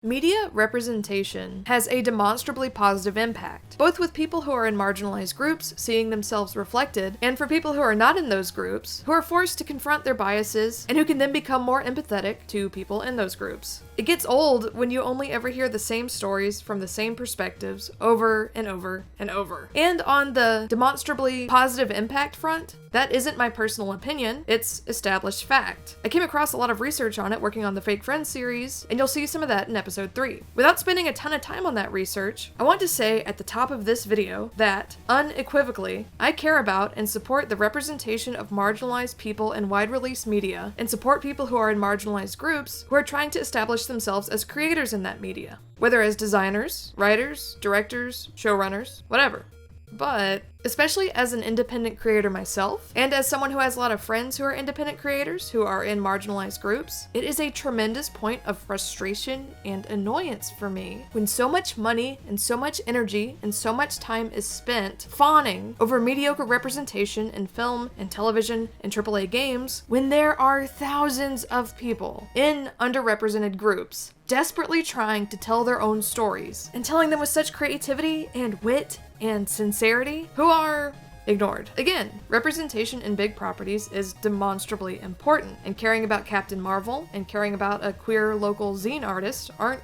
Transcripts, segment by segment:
Media representation has a demonstrably positive impact, both with people who are in marginalized groups seeing themselves reflected, and for people who are not in those groups, who are forced to confront their biases, and who can then become more empathetic to people in those groups. It gets old when you only ever hear the same stories from the same perspectives over and over and over. And on the demonstrably positive impact front, that isn't my personal opinion, it's established fact. I came across a lot of research on it working on the Fake Friends series, and you'll see some of that in episode 3. Without spending a ton of time on that research, I want to say at the top of this video that, unequivocally, I care about and support the representation of marginalized people in wide-release media, and support people who are in marginalized groups who are trying to establish themselves as creators in that media, whether as designers, writers, directors, showrunners, whatever. But, especially as an independent creator myself, and as someone who has a lot of friends who are independent creators who are in marginalized groups, it is a tremendous point of frustration and annoyance for me when so much money and so much energy and so much time is spent fawning over mediocre representation in film and television and AAA games when there are thousands of people in underrepresented groups desperately trying to tell their own stories and telling them with such creativity and wit and sincerity who are ignored. Again, representation in big properties is demonstrably important, and caring about Captain Marvel and caring about a queer local zine artist aren't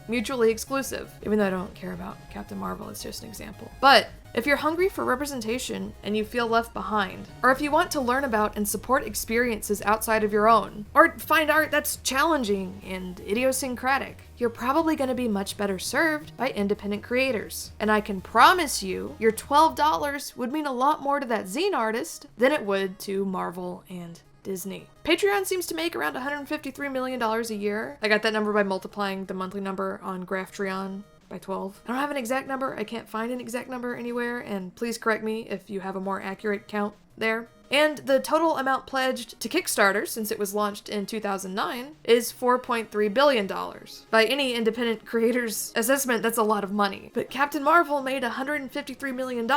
mutually exclusive, even though I don't care about Captain Marvel, it's just an example. But if you're hungry for representation and you feel left behind, or if you want to learn about and support experiences outside of your own, or find art that's challenging and idiosyncratic, you're probably going to be much better served by independent creators. And I can promise you, your $12 would mean a lot more to that zine artist than it would to Marvel and Disney. Patreon seems to make around $153 million a year. I got that number by multiplying the monthly number on Graphtreon by 12. I don't have an exact number. I can't find an exact number anywhere, and please correct me if you have a more accurate count there. And the total amount pledged to Kickstarter since it was launched in 2009 is $4.3 billion. By any independent creator's assessment, that's a lot of money. But Captain Marvel made $153 million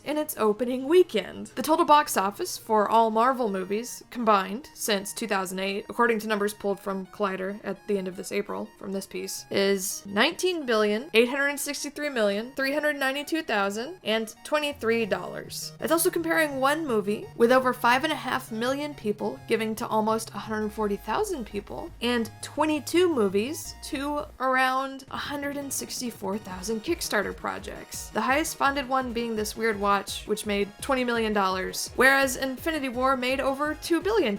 in its opening weekend. The total box office for all Marvel movies combined since 2008, according to numbers pulled from Collider at the end of this April from this piece, is $19,863,392,023. That's also comparing one movie with over 5.5 million people giving to almost 140,000 people, and 22 movies to around 164,000 Kickstarter projects. The highest funded one being This Weird Watch, which made $20 million, whereas Infinity War made over $2 billion.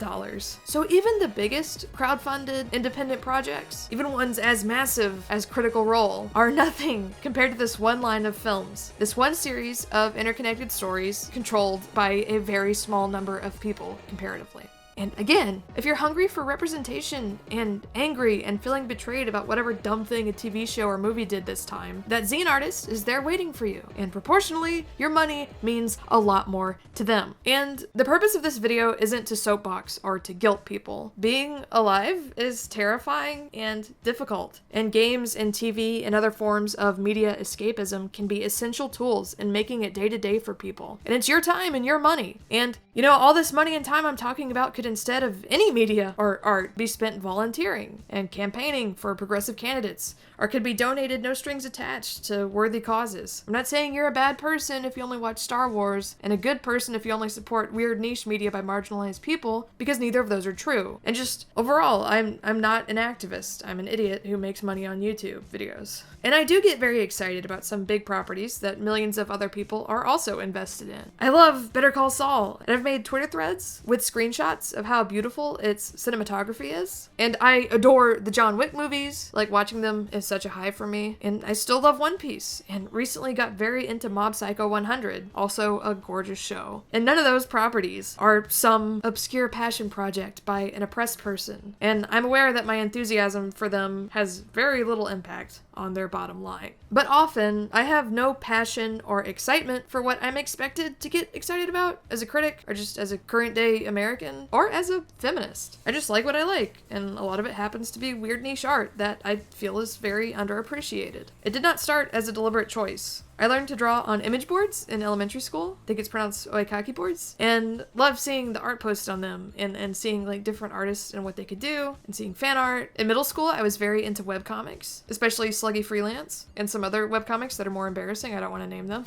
So even the biggest crowdfunded independent projects, even ones as massive as Critical Role, are nothing compared to this one line of films. This one series of interconnected stories controlled by a very small number of people comparatively. And again, if you're hungry for representation and angry and feeling betrayed about whatever dumb thing a TV show or movie did this time, that zine artist is there waiting for you. And proportionally, your money means a lot more to them. And the purpose of this video isn't to soapbox or to guilt people. Being alive is terrifying and difficult. And games and TV and other forms of media escapism can be essential tools in making it day to day for people. And it's your time and your money. And you know, all this money and time I'm talking about could instead of any media or art be spent volunteering and campaigning for progressive candidates, or could be donated no strings attached to worthy causes. I'm not saying you're a bad person if you only watch Star Wars, and a good person if you only support weird niche media by marginalized people, because neither of those are true. And just overall, I'm not an activist. I'm an idiot who makes money on YouTube videos. And I do get very excited about some big properties that millions of other people are also invested in. I love Better Call Saul, and I've made Twitter threads with screenshots of how beautiful its cinematography is. And I adore the John Wick movies, like watching them is such a high for me. And I still love One Piece, and recently got very into Mob Psycho 100, also a gorgeous show. And none of those properties are some obscure passion project by an oppressed person. And I'm aware that my enthusiasm for them has very little impact on their bottom line. But often, I have no passion or excitement for what I'm expected to get excited about as a critic, or just as a current day American, or as a feminist. I just like what I like, and a lot of it happens to be weird niche art that I feel is very underappreciated. It did not start as a deliberate choice. I learned to draw on image boards in elementary school. I think it's pronounced oikaki boards. And loved seeing the art posted on them and seeing like different artists and what they could do and seeing fan art. In middle school, I was very into webcomics, especially Sluggy Freelance and some other webcomics that are more embarrassing. I don't want to name them.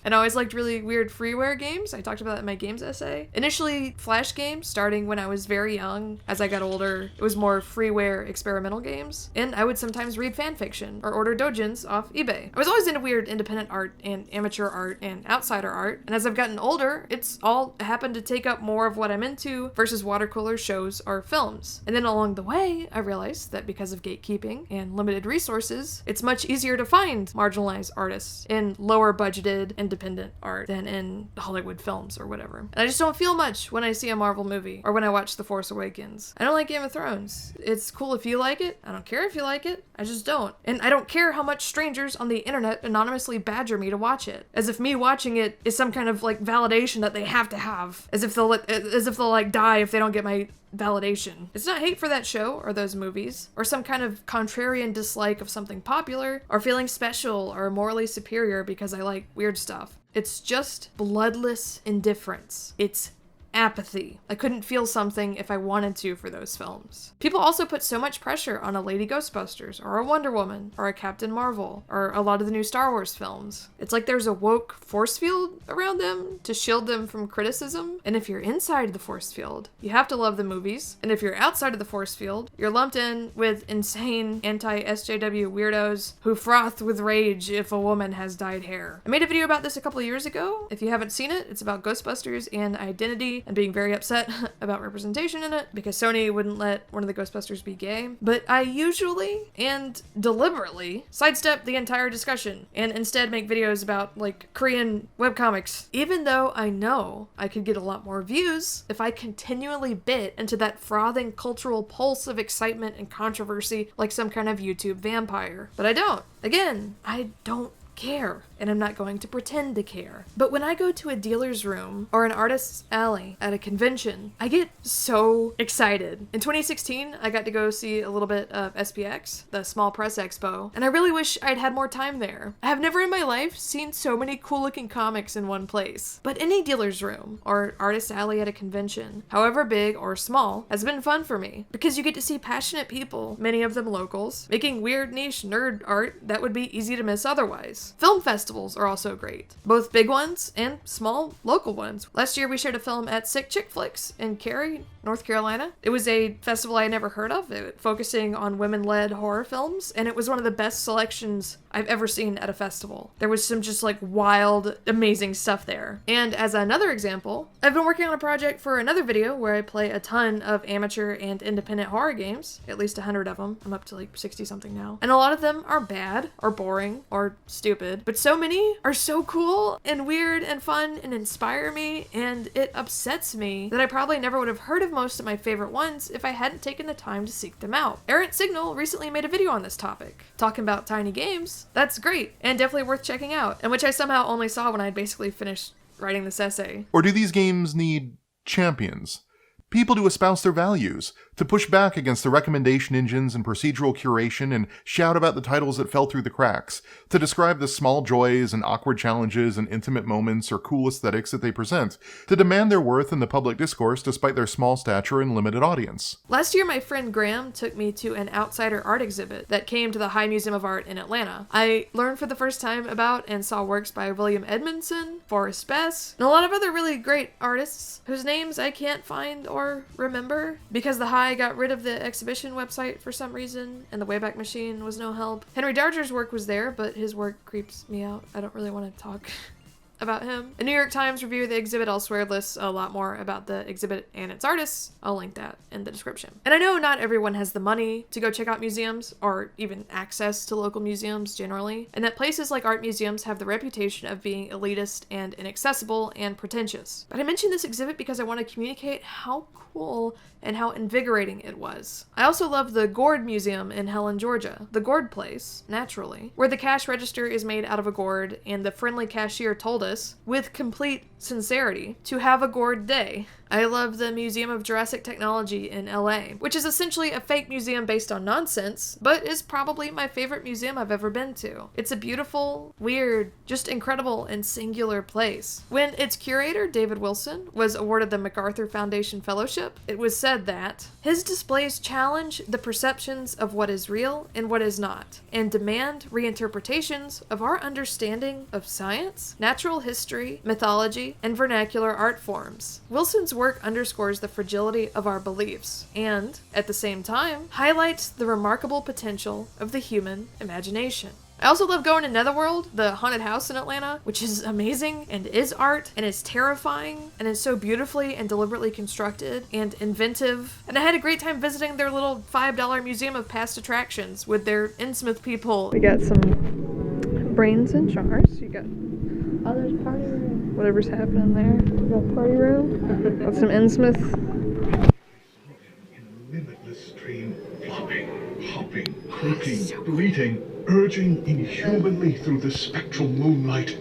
And I always liked really weird freeware games. I talked about that in my games essay. Initially, Flash games, starting when I was very young. As I got older, it was more freeware experimental games. And I would sometimes read fan fiction or order doujins off eBay. I was always into weird independent art and amateur art and outsider art. And as I've gotten older, it's all happened to take up more of what I'm into versus water cooler shows or films. And then along the way, I realized that because of gatekeeping and limited resources, it's much easier to find marginalized artists in lower budgeted independent art than in Hollywood films or whatever. And I just don't feel much when I see a Marvel movie or when I watch The Force Awakens. I don't like Game of Thrones. It's cool if you like it. I don't care if you like it. I just don't. And I don't care how much strangers on the internet anonymously badger me to watch it. As if me watching it is some kind of like validation that they have to have. As if they'll like die if they don't get my validation. It's not hate for that show or those movies, or some kind of contrarian dislike of something popular, or feeling special or morally superior because I like weird stuff. It's just bloodless indifference. It's apathy. I couldn't feel something if I wanted to for those films. People also put so much pressure on a Lady Ghostbusters, or a Wonder Woman, or a Captain Marvel, or a lot of the new Star Wars films. It's like there's a woke force field around them to shield them from criticism, and if you're inside the force field, you have to love the movies, and if you're outside of the force field, you're lumped in with insane anti-SJW weirdos who froth with rage if a woman has dyed hair. I made a video about this a couple of years ago. If you haven't seen it, it's about Ghostbusters and identity, and being very upset about representation in it because Sony wouldn't let one of the Ghostbusters be gay. But I usually and deliberately sidestep the entire discussion and instead make videos about like Korean webcomics, even though I know I could get a lot more views if I continually bit into that frothing cultural pulse of excitement and controversy like some kind of YouTube vampire. But I don't. Again, I don't care, and I'm not going to pretend to care. But when I go to a dealer's room or an artist's alley at a convention, I get so excited. In 2016, I got to go see a little bit of SPX, the Small Press Expo, and I really wish I'd had more time there. I have never in my life seen so many cool looking comics in one place. But any dealer's room or artist alley at a convention, however big or small, has been fun for me because you get to see passionate people, many of them locals, making weird niche nerd art that would be easy to miss otherwise. Film festivals are also great, both big ones and small local ones. Last year we shared a film at Sick Chick Flicks in Cary, North Carolina. It was a festival I had never heard of, focusing on women-led horror films, and it was one of the best selections I've ever seen at a festival. There was some just like wild, amazing stuff there. And as another example, I've been working on a project for another video where I play a ton of amateur and independent horror games, at least 100 of them. I'm up to like 60 something now. And a lot of them are bad or boring or stupid, but so many are so cool and weird and fun and inspire me, and it upsets me that I probably never would have heard of most of my favorite ones if I hadn't taken the time to seek them out. Errant Signal recently made a video on this topic, talking about tiny games. That's great, and definitely worth checking out, and which I somehow only saw when I'd basically finished writing this essay. Or do these games need champions? People to espouse their values, to push back against the recommendation engines and procedural curation and shout about the titles that fell through the cracks, to describe the small joys and awkward challenges and intimate moments or cool aesthetics that they present, to demand their worth in the public discourse despite their small stature and limited audience. Last year, my friend Graham took me to an outsider art exhibit that came to the High Museum of Art in Atlanta. I learned for the first time about and saw works by William Edmondson, Forrest Bess, and a lot of other really great artists whose names I can't find or remember because the High got rid of the exhibition website for some reason and the Wayback Machine was no help. Henry Darger's work was there, but his work creeps me out. I don't really want to talk about him. A New York Times review of the exhibit elsewhere lists a lot more about the exhibit and its artists. I'll link that in the description. And I know not everyone has the money to go check out museums or even access to local museums generally, and that places like art museums have the reputation of being elitist and inaccessible and pretentious. But I mention this exhibit because I want to communicate how cool and how invigorating it was. I also love the gourd museum in Helen, Georgia, the gourd place, naturally, where the cash register is made out of a gourd and the friendly cashier told us, with complete sincerity, to have a gourd day. I love the Museum of Jurassic Technology in LA, which is essentially a fake museum based on nonsense, but is probably my favorite museum I've ever been to. It's a beautiful, weird, just incredible and singular place. When its curator, David Wilson, was awarded the MacArthur Foundation Fellowship, it was said that his displays challenge the perceptions of what is real and what is not, and demand reinterpretations of our understanding of science, natural history, mythology, and vernacular art forms. Wilson's work underscores the fragility of our beliefs and, at the same time, highlights the remarkable potential of the human imagination. I also love going to Netherworld, the haunted house in Atlanta, which is amazing and is art and is terrifying and is so beautifully and deliberately constructed and inventive. And I had a great time visiting their little $5 museum of past attractions with their Innsmouth people. We got some brains in jars. You got there's party room. Whatever's happening there. We got party room. Got some Innsmouth. Limitless stream, flopping, hopping, creaking, bleating, urging inhumanly through the spectral moonlight.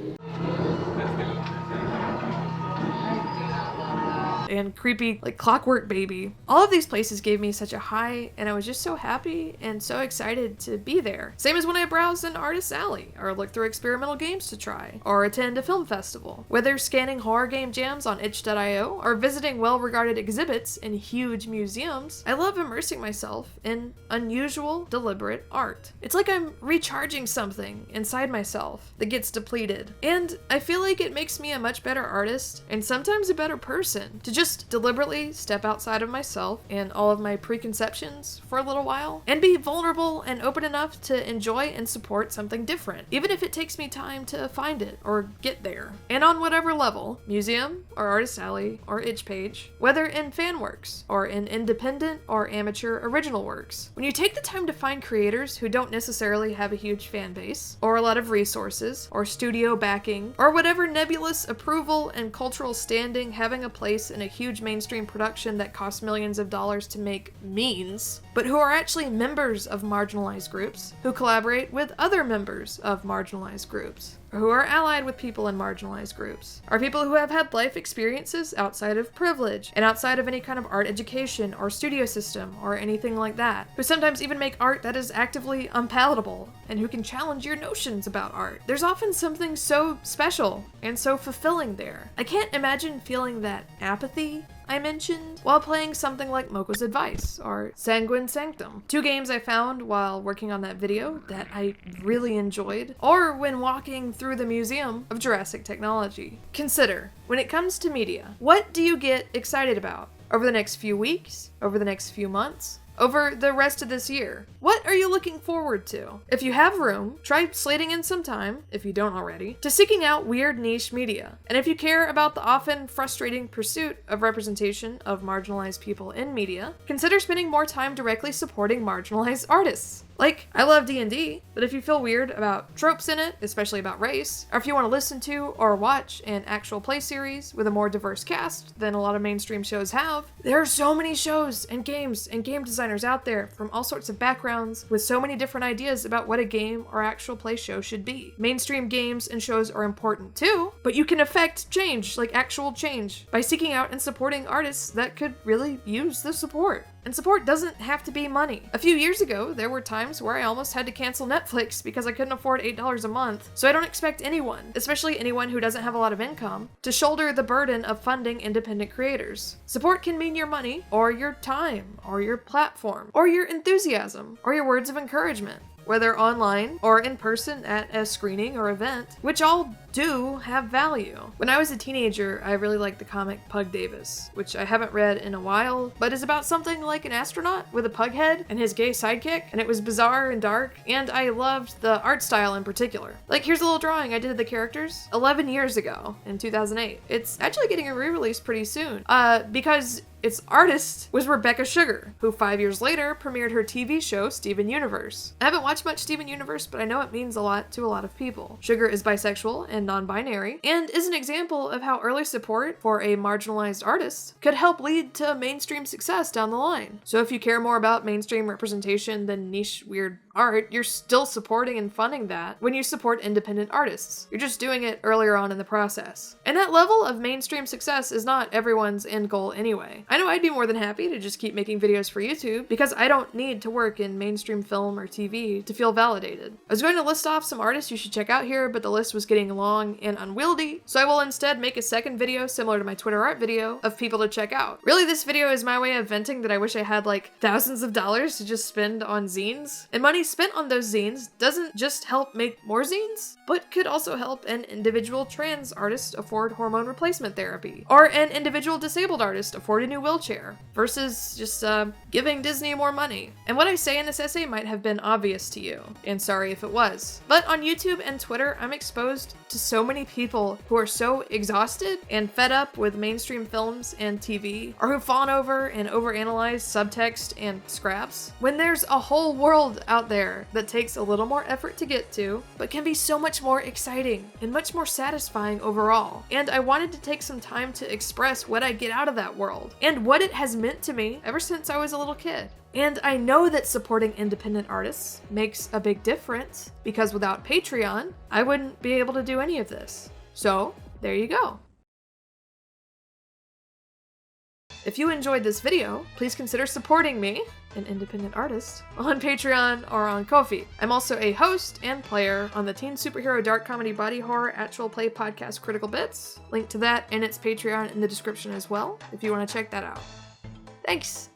And creepy, like Clockwork Baby. All of these places gave me such a high, and I was just so happy and so excited to be there. Same as when I browse an artist's alley, or look through experimental games to try, or attend a film festival. Whether scanning horror game jams on itch.io, or visiting well-regarded exhibits in huge museums, I love immersing myself in unusual, deliberate art. It's like I'm recharging something inside myself that gets depleted. And I feel like it makes me a much better artist, and sometimes a better person, to just deliberately step outside of myself and all of my preconceptions for a little while and be vulnerable and open enough to enjoy and support something different, even if it takes me time to find it or get there. And on whatever level, museum or artist alley or itch page, whether in fan works or in independent or amateur original works, when you take the time to find creators who don't necessarily have a huge fan base or a lot of resources or studio backing or whatever nebulous approval and cultural standing having a place in a huge mainstream production that costs millions of dollars to make means, but who are actually members of marginalized groups, who collaborate with other members of marginalized groups, or who are allied with people in marginalized groups, are people who have had life experiences outside of privilege and outside of any kind of art education or studio system or anything like that, who sometimes even make art that is actively unpalatable and who can challenge your notions about art. There's often something so special and so fulfilling there. I can't imagine feeling that apathy I mentioned while playing something like Moko's Advice or Sanguine Sanctum, two games I found while working on that video that I really enjoyed, or when walking through the Museum of Jurassic Technology. Consider, when it comes to media, what do you get excited about over the next few weeks, over the next few months, over the rest of this year? What are you looking forward to? If you have room, try slating in some time, if you don't already, to seeking out weird niche media. And if you care about the often frustrating pursuit of representation of marginalized people in media, consider spending more time directly supporting marginalized artists. Like, I love D&D, but if you feel weird about tropes in it, especially about race, or if you want to listen to or watch an actual play series with a more diverse cast than a lot of mainstream shows have, there are so many shows and games and game designers out there from all sorts of backgrounds with so many different ideas about what a game or actual play show should be. Mainstream games and shows are important too, but you can affect change, like actual change, by seeking out and supporting artists that could really use the support. And support doesn't have to be money. A few years ago, there were times where I almost had to cancel Netflix because I couldn't afford $8 a month. So I don't expect anyone, especially anyone who doesn't have a lot of income, to shoulder the burden of funding independent creators. Support can mean your money, or your time, or your platform, or your enthusiasm, or your words of encouragement. whether online or in person at a screening or event, which all do have value. When I was a teenager, I really liked the comic Pug Davis, which I haven't read in a while, but is about something like an astronaut with a pug head and his gay sidekick, and it was bizarre and dark, and I loved the art style in particular. Like, here's a little drawing I did of the characters 11 years ago in 2008. It's actually getting a re-release pretty soon, because its artist was Rebecca Sugar, who 5 years later premiered her TV show Steven Universe. I haven't watched much Steven Universe, but I know it means a lot to a lot of people. Sugar is bisexual and non-binary, and is an example of how early support for a marginalized artist could help lead to mainstream success down the line. So if you care more about mainstream representation than niche weird art, you're still supporting and funding that when you support independent artists. You're just doing it earlier on in the process. And that level of mainstream success is not everyone's end goal anyway. I know I'd be more than happy to just keep making videos for YouTube because I don't need to work in mainstream film or TV to feel validated. I was going to list off some artists you should check out here, but the list was getting long and unwieldy, so I will instead make a second video similar to my Twitter art video of people to check out. Really, this video is my way of venting that I wish I had like thousands of dollars to just spend on zines. And money spent on those zines doesn't just help make more zines, but could also help an individual trans artist afford hormone replacement therapy, or an individual disabled artist afford a new wheelchair, versus just giving Disney more money. And what I say in this essay might have been obvious to you, and sorry if it was. But on YouTube and Twitter, I'm exposed to so many people who are so exhausted and fed up with mainstream films and TV, or who fawn over and overanalyze subtext and scraps, when there's a whole world out there that takes a little more effort to get to, but can be so much more exciting and much more satisfying overall. And I wanted to take some time to express what I get out of that world, and what it has meant to me ever since I was a little kid. And I know that supporting independent artists makes a big difference, because without Patreon, I wouldn't be able to do any of this. So, there you go. If you enjoyed this video, please consider supporting me, an independent artist, on Patreon or on Ko-fi. I'm also a host and player on the teen superhero dark comedy body horror actual play podcast Critical Bits. Link to that and its Patreon in the description as well, if you want to check that out. Thanks!